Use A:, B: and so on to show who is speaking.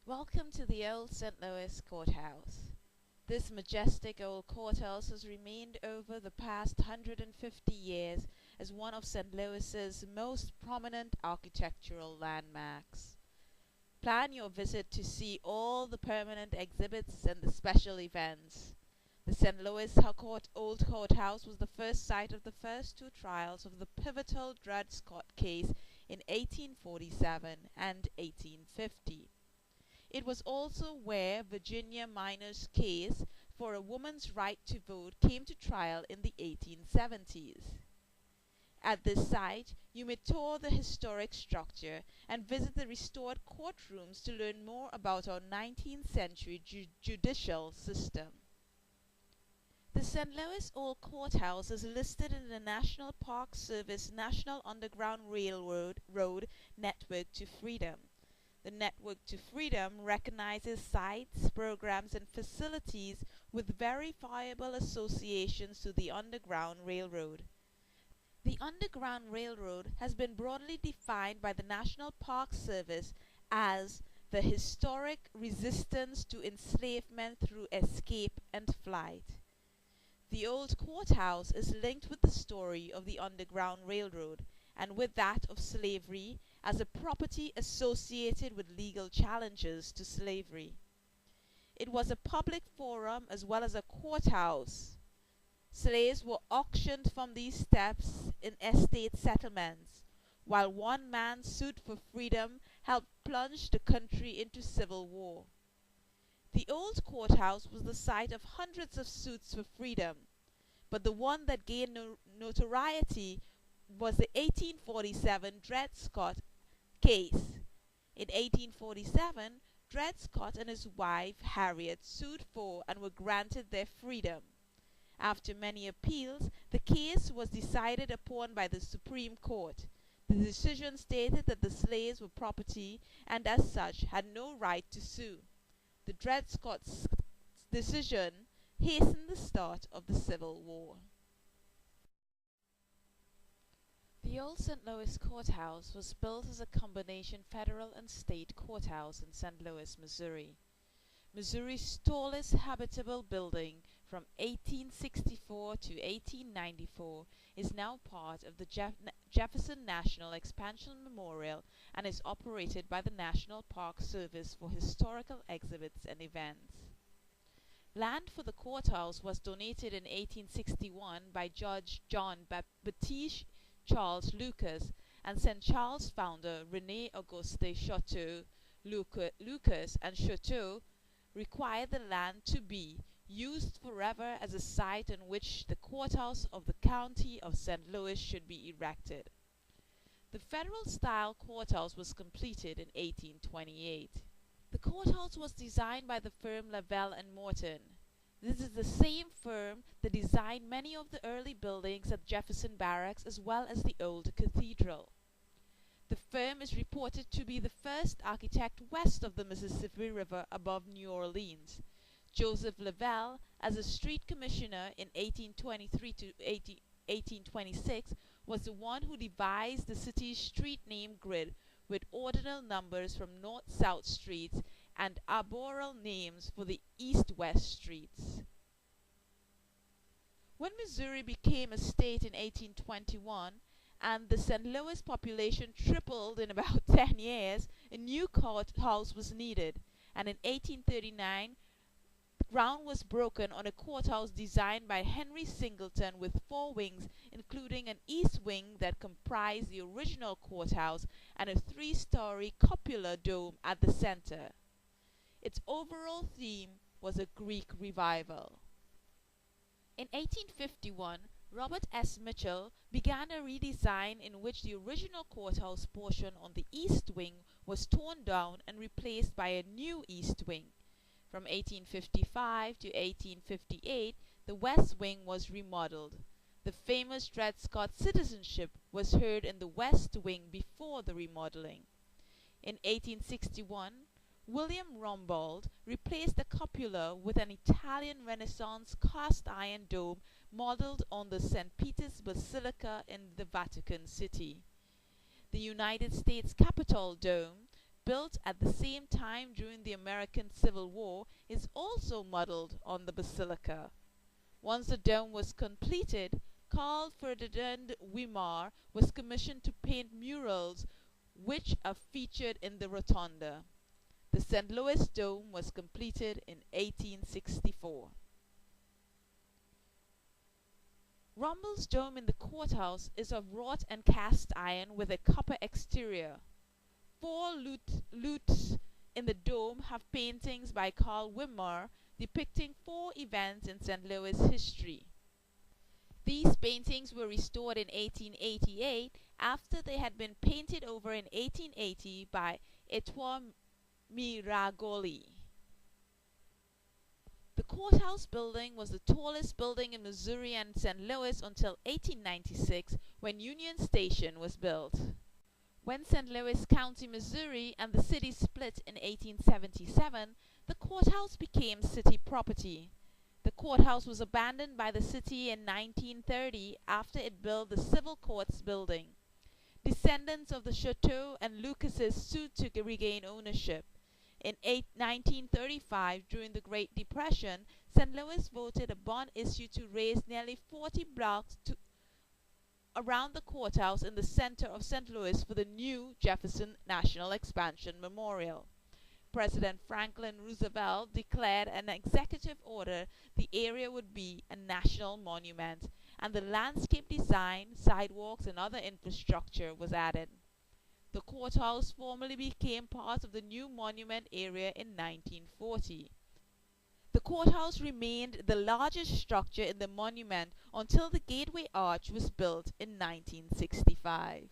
A: Welcome to the old St. Louis Courthouse. This majestic old courthouse has remained over the past 150 years as one of St. Louis's most prominent architectural landmarks. Plan your visit to see all the permanent exhibits and the special events. The St. Louis Old Courthouse was the first site of the first two trials of the pivotal Dred Scott case in 1847 and 1850. It was also where Virginia Minor's case for a woman's right to vote came to trial in the 1870s. At this site, you may tour the historic structure and visit the restored courtrooms to learn more about our 19th century judicial system. The St. Louis Old Courthouse is listed in the National Park Service National Underground Railroad Network to Freedom. The Network to Freedom recognizes sites, programs, and facilities with verifiable associations to the Underground Railroad. The Underground Railroad has been broadly defined by the National Park Service as the historic resistance to enslavement through escape and flight. The Old Courthouse is linked with the story of the Underground Railroad and with that of slavery as a property associated with legal challenges to slavery. It was a public forum as well as a courthouse. Slaves were auctioned from these steps in estate settlements, while one man's suit for freedom helped plunge the country into civil war. The Old Courthouse was the site of hundreds of suits for freedom, but the one that gained notoriety was the 1847 Dred Scott case. In 1847, Dred Scott and his wife Harriet sued for and were granted their freedom. After many appeals, the case was decided upon by the Supreme Court. The decision stated that the slaves were property and as such had no right to sue. The Dred Scott's decision hastened the start of the Civil War. The old St. Louis Courthouse was built as a combination federal and state courthouse in St. Louis, Missouri. Missouri's tallest habitable building from 1864 to 1894 is now part of the Jefferson National Expansion Memorial and is operated by the National Park Service for historical exhibits and events. Land for the courthouse was donated in 1861 by Judge John Baptiste Charles Lucas and St. Charles founder René Auguste Chateau Lucas and Chateau required the land to be used forever as a site in which the courthouse of the county of St. Louis should be erected. The federal-style courthouse was completed in 1828. The courthouse was designed by the firm Lavelle and Morton. This is the same firm that designed many of the early buildings at Jefferson Barracks as well as the old cathedral. The firm is reported to be the first architect west of the Mississippi River above New Orleans. Joseph Lavelle, as a street commissioner in 1823 to 1826, was the one who devised the city's street name grid with ordinal numbers from north-south streets and arboreal names for the east-west streets. When Missouri became a state in 1821 and the St. Louis population tripled in about 10 years, a new courthouse was needed, and in 1839 ground was broken on a courthouse designed by Henry Singleton with 4 wings, including an east wing that comprised the original courthouse and a 3-story cupola dome at the center. Its overall theme was a Greek revival. In 1851, Robert S. Mitchell began a redesign in which the original courthouse portion on the east wing was torn down and replaced by a new east wing. From 1855 to 1858, the west wing was remodeled. The famous Dred Scott citizenship was heard in the west wing before the remodeling. In 1861, William Rumbold replaced the cupola with an Italian Renaissance cast-iron dome modeled on the St. Peter's Basilica in the Vatican City. The United States Capitol dome, built at the same time during the American Civil War, is also modeled on the basilica. Once the dome was completed, Carl Ferdinand Weimar was commissioned to paint murals which are featured in the rotunda. The St. Louis Dome was completed in 1864. Rumble's dome in the courthouse is of wrought and cast iron with a copper exterior. 4 lutes in the dome have paintings by Carl Weimar depicting 4 events in St. Louis history. These paintings were restored in 1888 after they had been painted over in 1880 by Ettore Miragoli. The courthouse building was the tallest building in Missouri and St. Louis until 1896, when Union Station was built. When St. Louis County, Missouri and the city split in 1877, the courthouse became city property. The courthouse was abandoned by the city in 1930 after it built the Civil Courts building. Descendants of the Chateau and Lucases sued to regain ownership. In 1935, during the Great Depression, St. Louis voted a bond issue to raise nearly 40 blocks around the courthouse in the center of St. Louis for the new Jefferson National Expansion Memorial. President Franklin Roosevelt declared an executive order the area would be a national monument, and the landscape design, sidewalks, and other infrastructure was added. The courthouse formally became part of the new monument area in 1940. The courthouse remained the largest structure in the monument until the Gateway Arch was built in 1965.